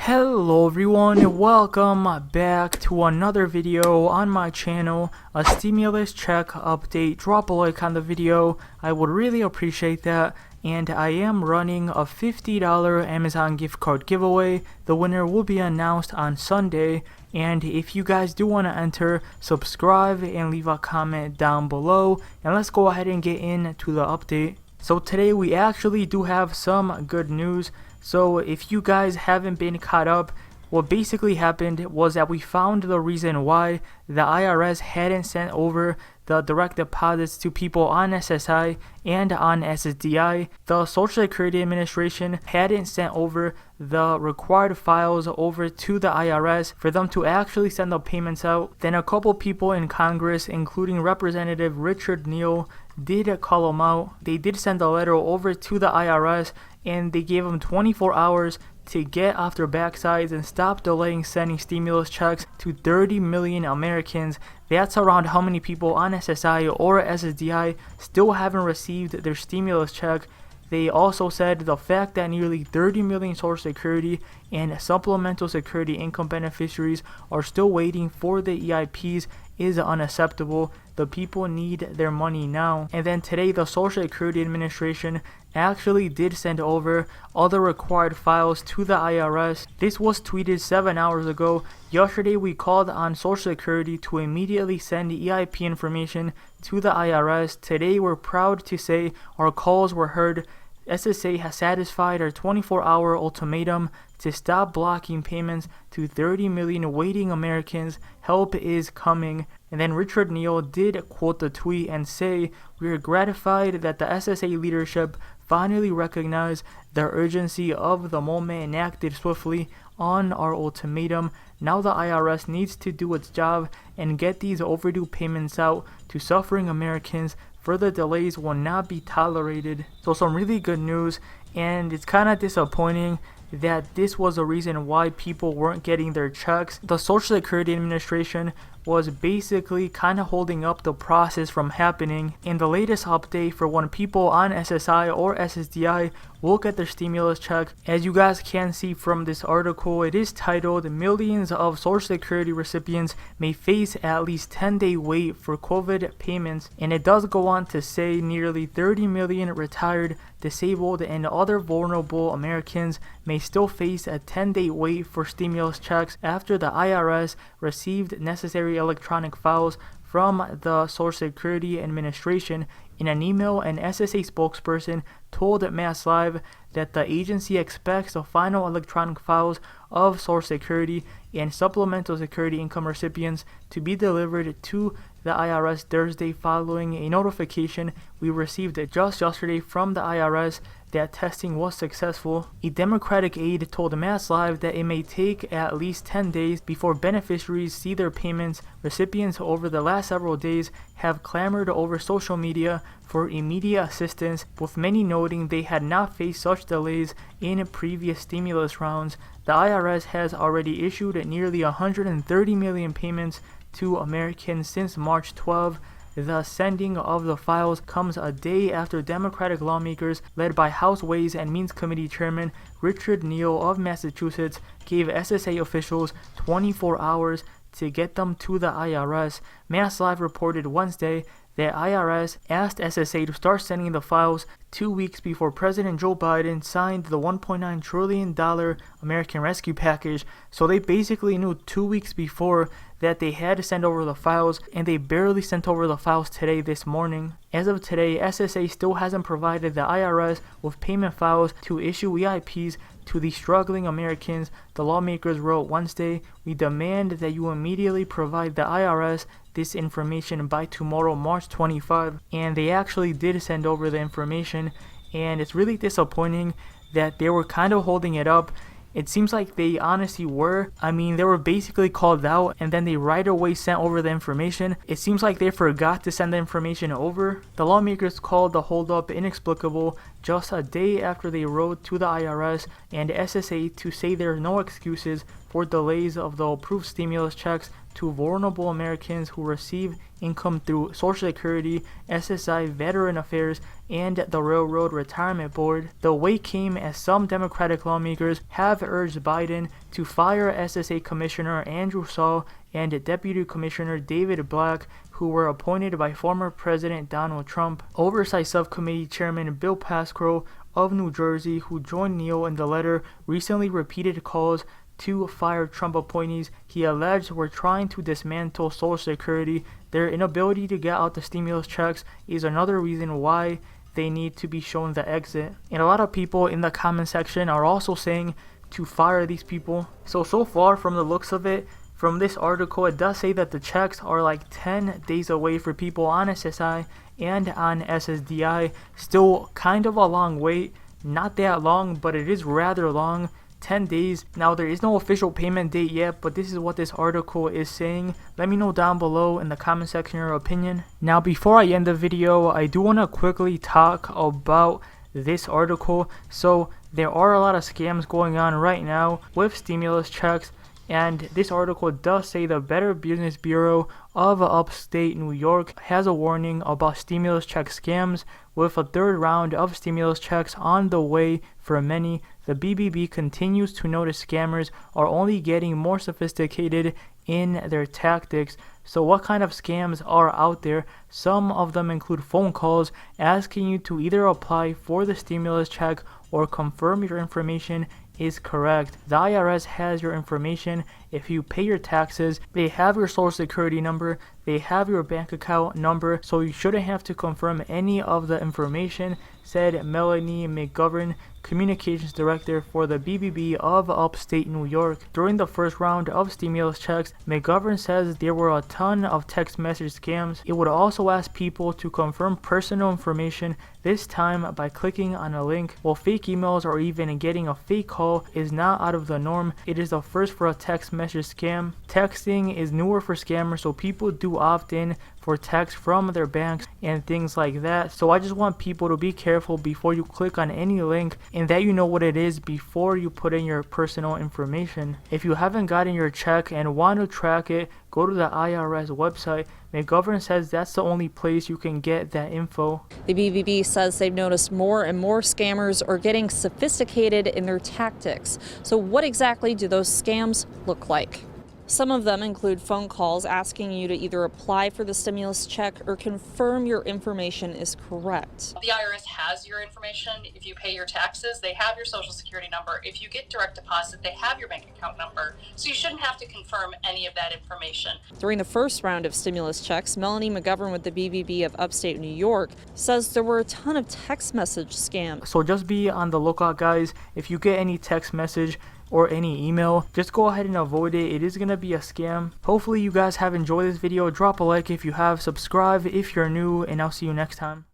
Hello everyone, welcome back to another video on my channel, a stimulus check update. Drop a like on the video, I would really appreciate that. And I am running a $50 Amazon gift card giveaway. The winner will be announced on Sunday. And if you guys do want to enter, subscribe and leave a comment down below. And let's go ahead and get into the update. So today we actually do have some good news. So if you guys haven't been caught up, what basically happened was that we found the reason why the IRS hadn't sent over the direct deposits to people on SSI and on SSDI. The Social Security Administration hadn't sent over the required files over to the IRS for them to actually send the payments out. Then a couple people in Congress, including Representative Richard Neal, did call them out. They did send a letter over to the IRS and they gave them 24 hours to get off their backsides and stop delaying sending stimulus checks to 30 million Americans. That's around how many people on SSI or SSDI still haven't received their stimulus check. They also said the fact that nearly 30 million Social Security and Supplemental Security income beneficiaries are still waiting for the EIPs is unacceptable. The people need their money now. And then today the Social Security Administration actually did send over all the required files to the IRS. This was tweeted 7 hours ago. Yesterday we called on Social Security to immediately send the EIP information to the IRS. Today we're proud to say our calls were heard. SSA has satisfied our 24-hour ultimatum to stop blocking payments to 30 million waiting Americans. Help is coming. And then Richard Neal did quote the tweet and say, "We are gratified that the SSA leadership finally recognized the urgency of the moment and acted swiftly on our ultimatum. Now the IRS needs to do its job and get these overdue payments out to suffering Americans. Further delays will not be tolerated." So some really good news, and it's kind of disappointing that this was the reason why people weren't getting their checks. The Social Security Administration was basically kind of holding up the process from happening. In the latest update for when people on SSI or SSDI will get their stimulus check, as you guys can see from this article, it is titled "Millions of Social Security Recipients May Face at Least 10-Day Wait for COVID Payments," and it does go on to say nearly 30 million retired, disabled, and other vulnerable Americans may still face a 10-day wait for stimulus checks after the IRS received necessary electronic files from the Social Security Administration. In an email, an SSA spokesperson told Mass Live that the agency expects the final electronic files of Social Security and Supplemental Security income recipients to be delivered to the IRS Thursday following a notification we received just yesterday from the IRS that testing was successful. A Democratic aide told Mass Live that it may take at least 10 days before beneficiaries see their payments. Recipients over the last several days have clamored over social media for immediate assistance, with many noting they had not faced such delays in previous stimulus rounds. The IRS has already issued nearly 130 million payments to Americans since March 12. The sending of the files comes a day after Democratic lawmakers led by House Ways and Means Committee Chairman Richard Neal of Massachusetts gave SSA officials 24 hours to get them to the IRS. Mass Live reported Wednesday that IRS asked SSA to start sending the files 2 weeks before President Joe Biden signed the $1.9 trillion American Rescue Package. So they basically knew 2 weeks before that they had to send over the files, and they barely sent over the files today, this morning. As of today, SSA still hasn't provided the IRS with payment files to issue EIPs to the struggling Americans. The lawmakers wrote Wednesday, "We demand that you immediately provide the IRS this information by tomorrow, March 25. And they actually did send over the information, and it's really disappointing that they were kind of holding it up. It seems like they honestly were. I mean, they were basically called out and then they right away sent over the information. It seems like they forgot to send the information over. The lawmakers called the holdup inexplicable just a day after they wrote to the IRS and SSA to say there are no excuses for delays of the approved stimulus checks to vulnerable Americans who receive income through Social Security, SSI, Veteran Affairs, and the Railroad Retirement Board. The wait came as some Democratic lawmakers have urged Biden to fire SSA Commissioner Andrew Saul and Deputy Commissioner David Black, who were appointed by former President Donald Trump. Oversight Subcommittee Chairman Bill Pascrell of New Jersey, who joined Neal in the letter, recently repeated calls to fire Trump appointees he alleged were trying to dismantle Social Security. Their inability to get out the stimulus checks is another reason why they need to be shown the exit. And a lot of people in the comment section are also saying to fire these people. So far from the looks of it, from this article, it does say that the checks are like 10 days away for people on SSI and on SSDI. Still kind of a long wait. Not that long, but it is rather long. 10 days. Now, there is no official payment date yet, but this is what this article is saying. Let me know down below in the comment section your opinion. Now, before I end the video, I do want to quickly talk about this article. So there are a lot of scams going on right now with stimulus checks, and this article does say the Better Business Bureau of upstate New York has a warning about stimulus check scams. With a third round of stimulus checks on the way for many, the BBB continues to notice scammers are only getting more sophisticated in their tactics. So what kind of scams are out there? Some of them include phone calls asking you to either apply for the stimulus check or confirm your information is correct. The IRS has your information. If you pay your taxes, they have your social security number, they have your bank account number, so you shouldn't have to confirm any of the information, said Melanie McGovern, communications director for the BBB of upstate New York. During the first round of stimulus checks, McGovern says there were a ton of text message scams. It would also ask people to confirm personal information, this time by clicking on a link. While fake emails or even getting a fake call is not out of the norm, it is the first for a text message scam. Texting is newer for scammers, so people do opt in for text from their banks and things like that. So I just want people to be careful before you click on any link, and that you know what it is before you put in your personal information. If you haven't gotten your check and want to track it, go to the IRS website. McGovern says that's the only place you can get that info. The BBB says they've noticed more and more scammers are getting sophisticated in their tactics. So what exactly do those scams look like? Some of them include phone calls asking you to either apply for the stimulus check or confirm your information is correct. The IRS has your information. If you pay your taxes, they have your social security number. If you get direct deposit, they have your bank account number. So you shouldn't have to confirm any of that information. During the first round of stimulus checks, Melanie McGovern with the BBB of upstate New York says there were a ton of text message scams. So just be on the lookout, guys. If you get any text message or any email, just go ahead and avoid it. It is going to be a scam. Hopefully you guys have enjoyed this video. Drop a like if you have, subscribe if you're new, and I'll see you next time.